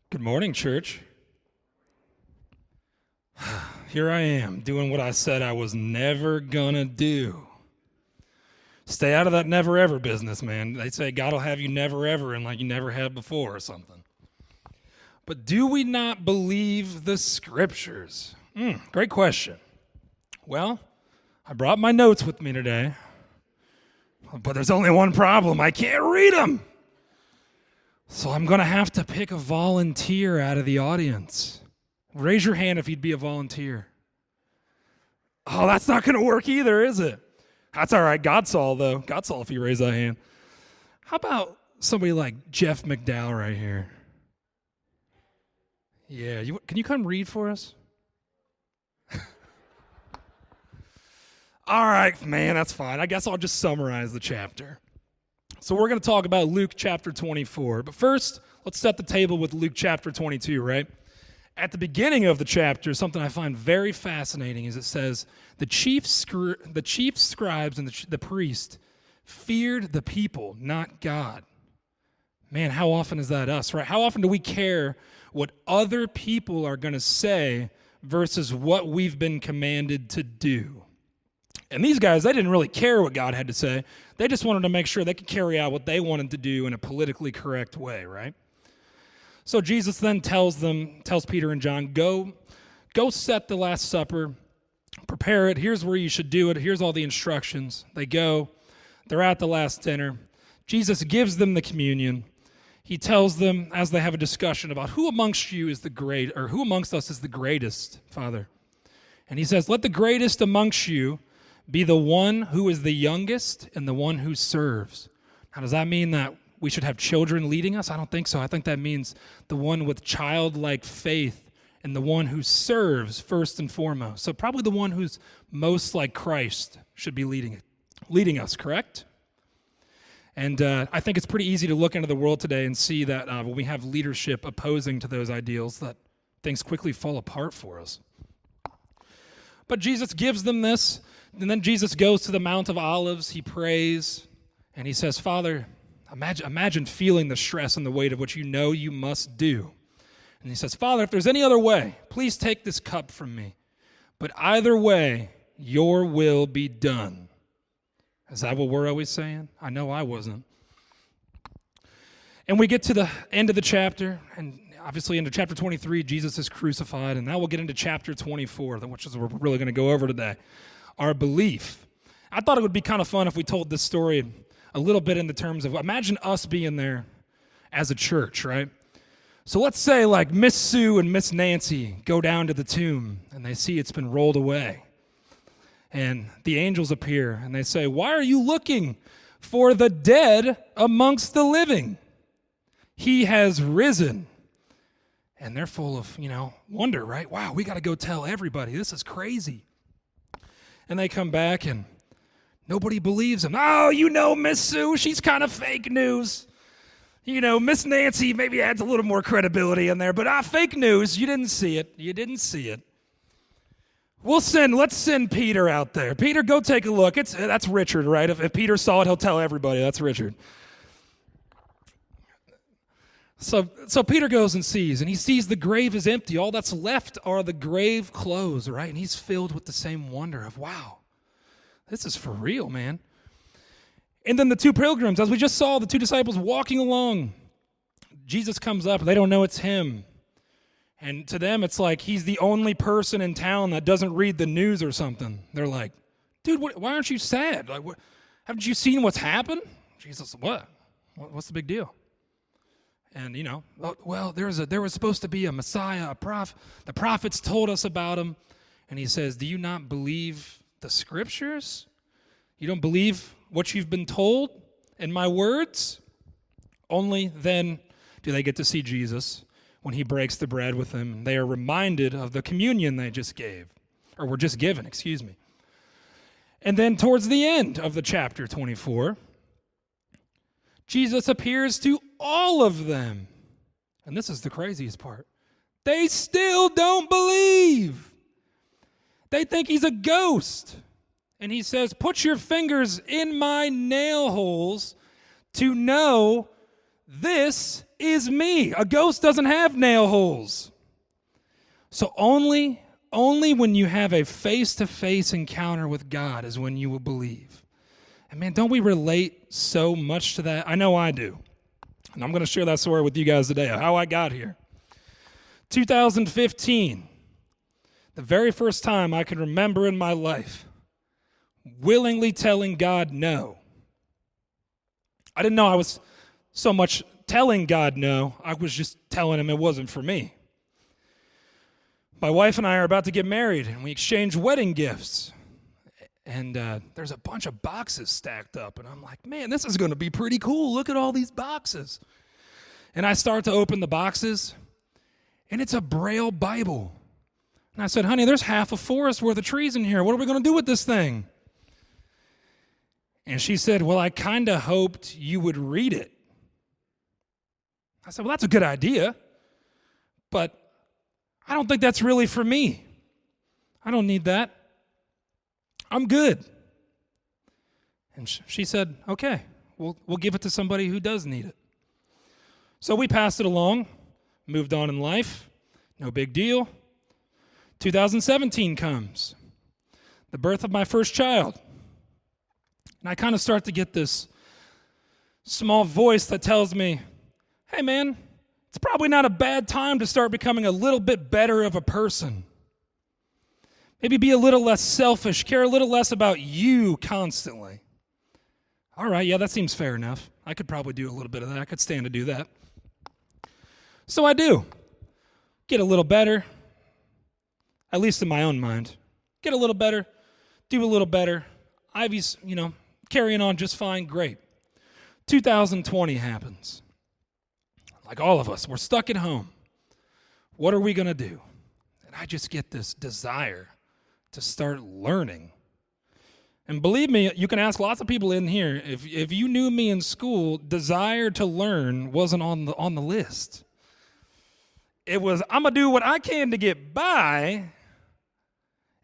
Good morning, church. Here I am doing what I said I was never gonna do. Stay out of that never ever business, man. They say God will have you never ever and like you never have before or something. But do we not believe the scriptures? Great question. Well, I brought my notes with me today, but there's only one problem. I can't read them. So I'm going to have to pick a volunteer out of the audience. Raise your hand if you'd be a volunteer. Oh, that's not going to work either, is it? That's all right. God saw, though. God saw if you raise that hand. How about somebody like Jeff McDowell right here? Yeah, can you come read for us? All right, man, that's fine. I guess I'll just summarize the chapter. So we're going to talk about Luke chapter 24. But first, let's set the table with Luke chapter 22, right? At the beginning of the chapter, something I find very fascinating is it says, the chief scribes and the priest feared the people, not God. Man, how often is that us, right? How often do we care what other people are going to say versus what we've been commanded to do? And these guys, they didn't really care what God had to say. They just wanted to make sure they could carry out what they wanted to do in a politically correct way, right? So Jesus then tells Peter and John, go set the Last Supper, prepare it. Here's where you should do it. Here's all the instructions. They go. They're at the last dinner. Jesus gives them the communion. He tells them as they have a discussion about who amongst you is the great, or who amongst us is the greatest, Father. And he says, let the greatest amongst you be the one who is the youngest and the one who serves. Now, does that mean that we should have children leading us? I don't think so. I think that means the one with childlike faith and the one who serves first and foremost. So probably the one who's most like Christ should be leading us, correct? And I think it's pretty easy to look into the world today and see that when we have leadership opposing to those ideals, that things quickly fall apart for us. But Jesus gives them this, and then Jesus goes to the Mount of Olives. He prays, and he says, Father, imagine feeling the stress and the weight of what you know you must do. And he says, Father, if there's any other way, please take this cup from me. But either way, your will be done. Is that what we're always saying? I know I wasn't. And we get to the end of the chapter, and obviously into chapter 23, Jesus is crucified, and now we'll get into chapter 24, which is what we're really going to go over today. Our belief. I thought it would be kind of fun if we told this story a little bit in the terms of, imagine us being there as a church, right? So let's say like Miss Sue and Miss Nancy go down to the tomb, and they see it's been rolled away. And the angels appear, and they say, why are you looking for the dead amongst the living? He has risen. And they're full of, wonder, right? Wow, we got to go tell everybody. This is crazy. And they come back, and nobody believes them. Oh, Miss Sue, she's kind of fake news. Miss Nancy maybe adds a little more credibility in there, but fake news. You didn't see it. You didn't see it. Let's send Peter out there. Peter, go take a look. That's Richard, right? If Peter saw it, he'll tell everybody. That's Richard. So Peter goes and sees, and he sees the grave is empty. All that's left are the grave clothes, right? And he's filled with the same wonder of, wow, this is for real, man. And then the two pilgrims, as we just saw, the two disciples walking along, Jesus comes up. They don't know it's him. And to them, it's like he's the only person in town that doesn't read the news or something. They're like, dude, why aren't you sad? Like, haven't you seen what's happened? Jesus, what? What's the big deal? And, there was supposed to be a Messiah, a prophet. The prophets told us about him. And he says, do you not believe the scriptures? You don't believe what you've been told in my words? Only then do they get to see Jesus when he breaks the bread with them. They are reminded of the communion they just gave, or were just given, excuse me. And then towards the end of the chapter 24, Jesus appears to all of them. And this is the craziest part. They still don't believe. They think he's a ghost. And he says, put your fingers in my nail holes to know this is me. A ghost doesn't have nail holes. So only when you have a face-to-face encounter with God is when you will believe. And man, don't we relate so much to that? I know I do. And I'm going to share that story with you guys today, how I got here. 2015, the very first time I can remember in my life willingly telling God no. I didn't know I was so much telling God no. I was just telling him it wasn't for me. My wife and I are about to get married, and we exchange wedding gifts. And there's a bunch of boxes stacked up, and I'm like, man, this is going to be pretty cool. Look at all these boxes. And I start to open the boxes, and it's a Braille Bible. And I said, honey, there's half a forest worth of trees in here. What are we going to do with this thing? And she said, well, I kind of hoped you would read it. I said, well, that's a good idea, but I don't think that's really for me. I don't need that. I'm good. And she said, okay, we'll give it to somebody who does need it. So we passed it along, moved on in life, no big deal. 2017 comes, the birth of my first child. And I kind of start to get this small voice that tells me, hey man, it's probably not a bad time to start becoming a little bit better of a person. Maybe be a little less selfish, care a little less about you constantly. All right, yeah, that seems fair enough. I could probably do a little bit of that. I could stand to do that. So I do. Get a little better, at least in my own mind. Get a little better, do a little better. Ivy's, carrying on just fine, great. 2020 happens. Like all of us, we're stuck at home. What are we going to do? And I just get this desire to start learning. And believe me, you can ask lots of people in here, if you knew me in school, desire to learn wasn't on the list. It was, I'm going to do what I can to get by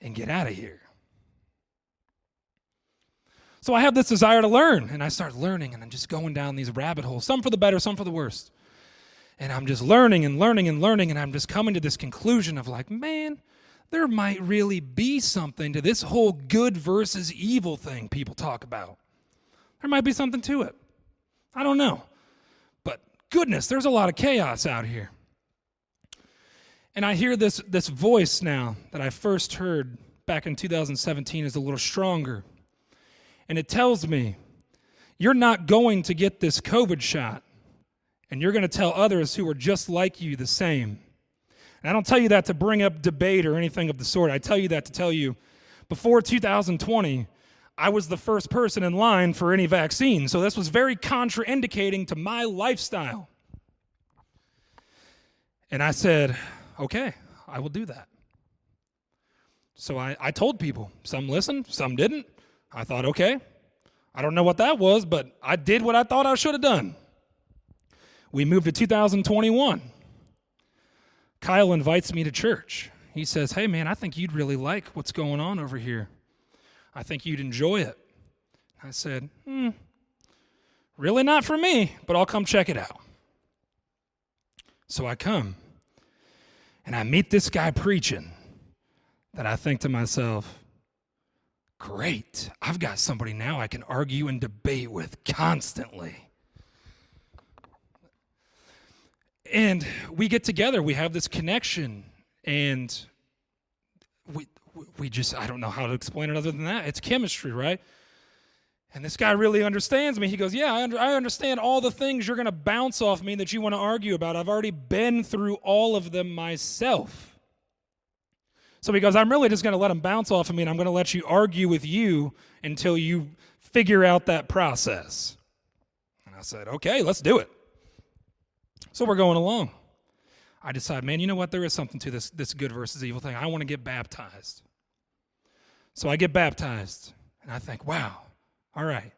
and get out of here. So I have this desire to learn, and I start learning, and I'm just going down these rabbit holes, some for the better, some for the worst. And I'm just learning and learning and learning, and I'm just coming to this conclusion of like, man, there might really be something to this whole good versus evil thing people talk about. There might be something to it. I don't know. But goodness, there's a lot of chaos out here. And I hear this voice now that I first heard back in 2017 is a little stronger. And it tells me, you're not going to get this COVID shot, and you're going to tell others who are just like you the same. And I don't tell you that to bring up debate or anything of the sort. I tell you that to tell you, before 2020, I was the first person in line for any vaccine. So this was very contraindicating to my lifestyle. And I said, okay, I will do that. So I told people. Some listened, some didn't. I thought, okay, I don't know what that was, but I did what I thought I should have done. We moved to 2021. Kyle invites me to church. He says, hey, man, I think you'd really like what's going on over here. I think you'd enjoy it. I said, really not for me, but I'll come check it out. So I come, and I meet this guy preaching that I think to myself, great, I've got somebody now I can argue and debate with constantly. And we get together, we have this connection, and we just, I don't know how to explain it other than that. It's chemistry, right? And this guy really understands me. He goes, yeah, I understand all the things you're going to bounce off me that you want to argue about. I've already been through all of them myself. So he goes, I'm really just going to let them bounce off of me, and I'm going to let you argue with you until you figure out that process. And I said, okay, let's do it. So we're going along. I decide, man, you know what? There is something to this good versus evil thing. I want to get baptized. So I get baptized, and I think, wow, all right.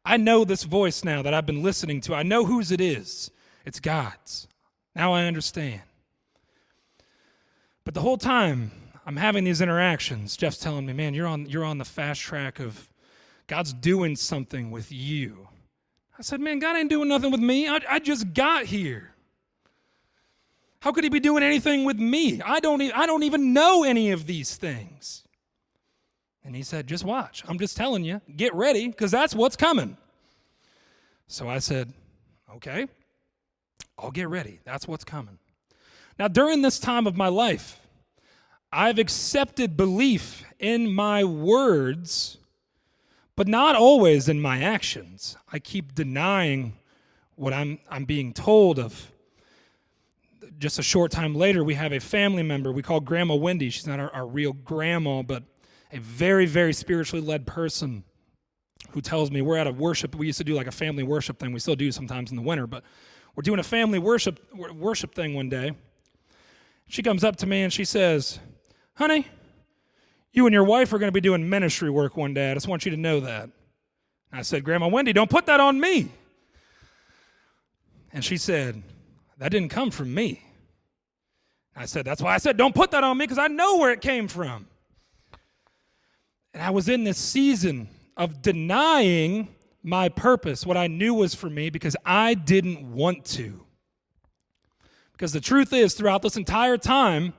I know this voice now that I've been listening to. I know whose it is. It's God's. Now I understand. But the whole time I'm having these interactions, Jeff's telling me, man, you're on the fast track of God's doing something with you. I said, man, God ain't doing nothing with me. I just got here. How could he be doing anything with me? I don't even know any of these things. And he said, just watch. I'm just telling you, get ready, because that's what's coming. So I said, okay, I'll get ready. That's what's coming. Now, during this time of my life, I've accepted belief in my words, but not always in my actions. I keep denying what I'm being told of. Just a short time later, we have a family member we call Grandma Wendy. She's not our real grandma, but a very, very spiritually led person who tells me we're at a worship. We used to do like a family worship thing. We still do sometimes in the winter, but we're doing a family worship thing one day. She comes up to me and she says, honey, you and your wife are going to be doing ministry work one day. I just want you to know that. And I said, Grandma Wendy, don't put that on me. And she said, that didn't come from me. I said, that's why I said, don't put that on me, because I know where it came from. And I was in this season of denying my purpose, what I knew was for me, because I didn't want to. Because the truth is, throughout this entire time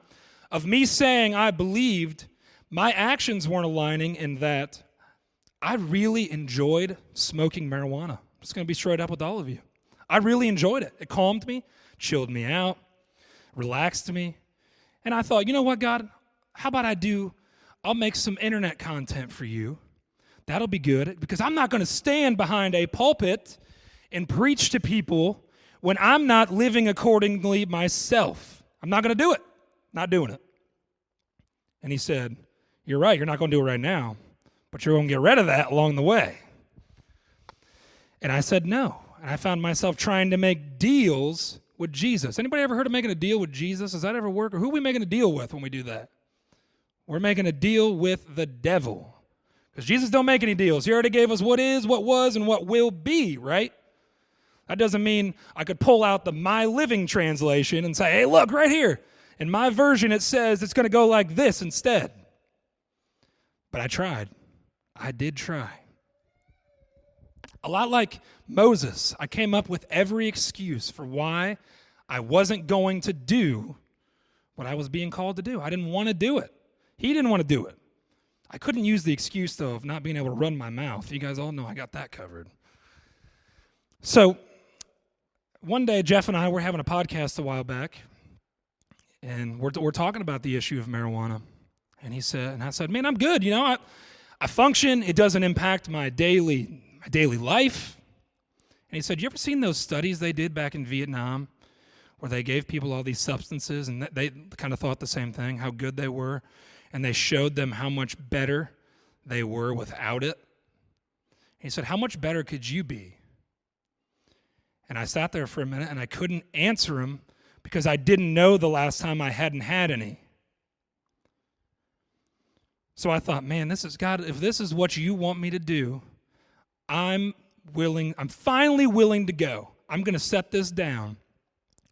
of me saying I believed, my actions weren't aligning in that I really enjoyed smoking marijuana. I'm just going to be straight up with all of you. I really enjoyed it. It calmed me, chilled me out, relaxed me. And I thought, you know what, God, how about I'll make some internet content for you. That'll be good, because I'm not going to stand behind a pulpit and preach to people when I'm not living accordingly myself. I'm not going to do it. Not doing it. And he said, you're right, you're not going to do it right now, but you're going to get rid of that along the way. And I said no. And I found myself trying to make deals with Jesus. Anybody ever heard of making a deal with Jesus? Does that ever work? Or who are we making a deal with when we do that? We're making a deal with the devil. Because Jesus don't make any deals. He already gave us what is, what was, and what will be, right? That doesn't mean I could pull out the My Living translation and say, hey, look, right here. In my version, it says it's going to go like this instead. But I tried. I did try. A lot like Moses, I came up with every excuse for why I wasn't going to do what I was being called to do. I didn't want to do it. He didn't want to do it. I couldn't use the excuse, though, of not being able to run my mouth. You guys all know I got that covered. So one day, Jeff and I were having a podcast a while back, and we're talking about the issue of marijuana. And I said, man, I'm good. You know, I function. It doesn't impact my daily life. And he said, you ever seen those studies they did back in Vietnam where they gave people all these substances and they kind of thought the same thing, how good they were, and they showed them how much better they were without it? He said, how much better could you be? And I sat there for a minute and I couldn't answer him because I didn't know the last time I hadn't had any. So I thought, man, this is God, if this is what you want me to do, I'm finally willing to go. I'm going to set this down.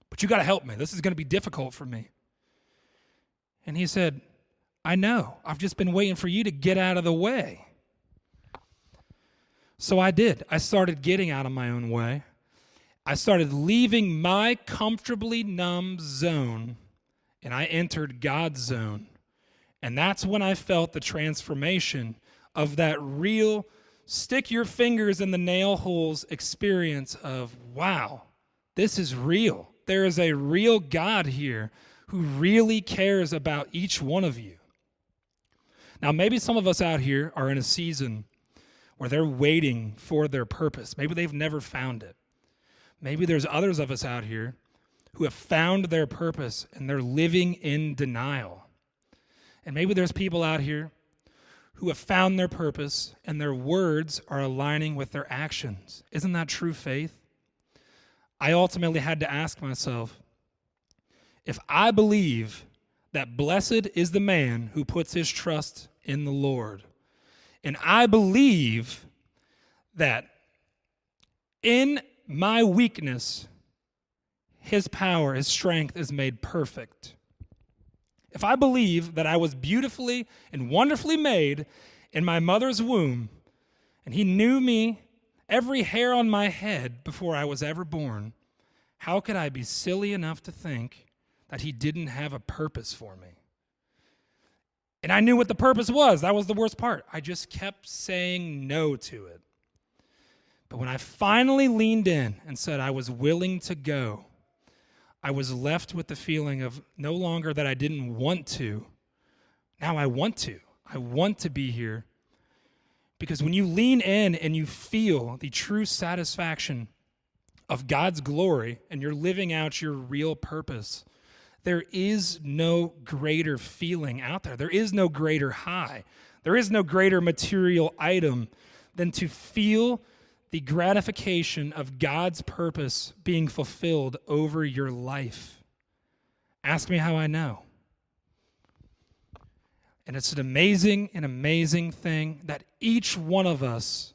But you got to help me. This is going to be difficult for me. And he said, I know. I've just been waiting for you to get out of the way. So I did. I started getting out of my own way. I started leaving my comfortably numb zone, and I entered God's zone. And that's when I felt the transformation of that real stick your fingers in the nail holes experience of, wow, this is real. There is a real God here who really cares about each one of you. Now, maybe some of us out here are in a season where they're waiting for their purpose. Maybe they've never found it. Maybe there's others of us out here who have found their purpose and they're living in denial. And maybe there's people out here who have found their purpose and their words are aligning with their actions. Isn't that true faith? I ultimately had to ask myself, if I believe that blessed is the man who puts his trust in the Lord, and I believe that in my weakness, his power, his strength is made perfect. If I believe that I was beautifully and wonderfully made in my mother's womb, and he knew me, every hair on my head before I was ever born, how could I be silly enough to think that he didn't have a purpose for me. And I knew what the purpose was. That was the worst part. I just kept saying no to it. But when I finally leaned in and said I was willing to go, I was left with the feeling of no longer that I didn't want to. Now I want to. I want to be here. Because when you lean in and you feel the true satisfaction of God's glory and you're living out your real purpose, there is no greater feeling out there. There is no greater high. There is no greater material item than to feel the gratification of God's purpose being fulfilled over your life. Ask me how I know. And it's an amazing thing that each one of us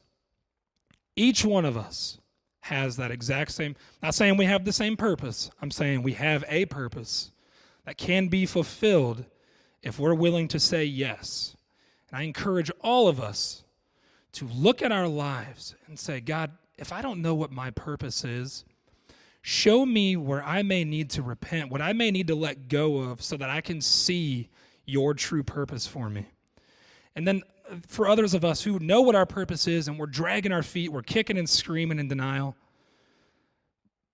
has that exact same, not saying we have the same purpose, I'm saying we have a purpose that can be fulfilled if we're willing to say yes. And I encourage all of us to look at our lives and say, God, if I don't know what my purpose is, show me where I may need to repent, what I may need to let go of so that I can see your true purpose for me. And then for others of us who know what our purpose is and we're dragging our feet, we're kicking and screaming in denial,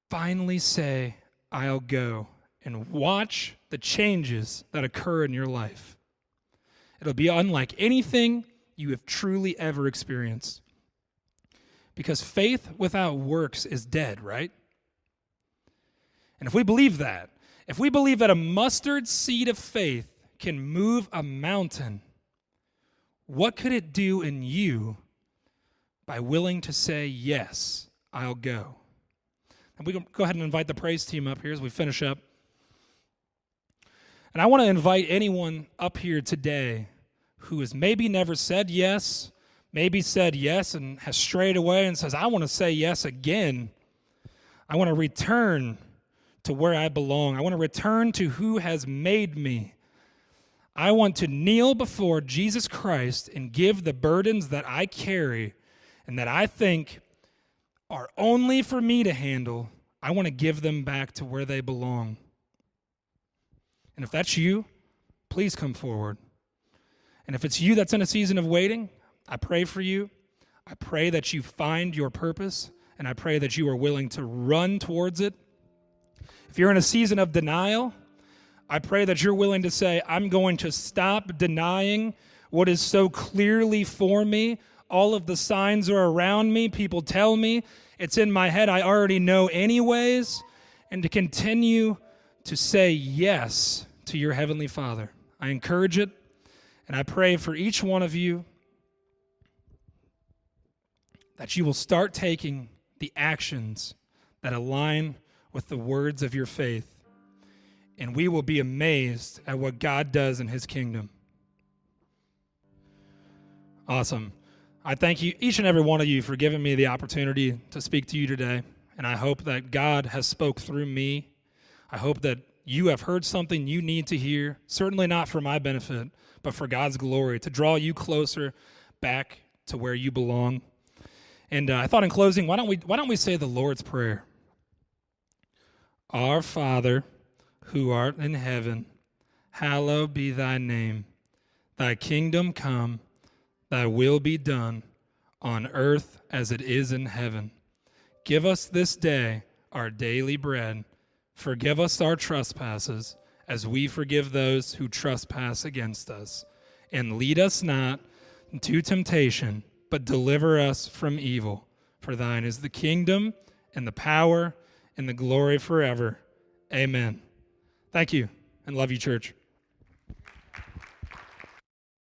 finally say, I'll go, and watch the changes that occur in your life. It'll be unlike anything you have truly ever experienced. Because faith without works is dead, right? And if we believe that a mustard seed of faith can move a mountain, what could it do in you by willing to say, yes, I'll go? And we can go ahead and invite the praise team up here as we finish up. And I want to invite anyone up here today who has maybe never said yes, maybe said yes and has strayed away and says, I want to say yes again. I want to return to where I belong. I want to return to who has made me. I want to kneel before Jesus Christ and give the burdens that I carry and that I think are only for me to handle. I want to give them back to where they belong. And if that's you, please come forward. And if it's you that's in a season of waiting, I pray for you. I pray that you find your purpose, and I pray that you are willing to run towards it. If you're in a season of denial, I pray that you're willing to say, I'm going to stop denying what is so clearly for me. All of the signs are around me. People tell me. It's in my head. I already know anyways. And to continue to say yes to your Heavenly Father. I encourage it, and I pray for each one of you that you will start taking the actions that align with the words of your faith, and we will be amazed at what God does in His kingdom. Awesome. I thank you, each and every one of you, for giving me the opportunity to speak to you today, and I hope that God has spoke through me. I hope that you have heard something you need to hear, certainly not for my benefit, but for God's glory, to draw you closer back to where you belong. And I thought in closing, why don't we say the Lord's Prayer? Our Father, who art in heaven, hallowed be thy name. Thy kingdom come, thy will be done, on earth as it is in heaven. Give us this day our daily bread. Forgive us our trespasses, as we forgive those who trespass against us. And lead us not into temptation, but deliver us from evil. For thine is the kingdom, and the power, and the glory forever. Amen. Thank you, and love you, church.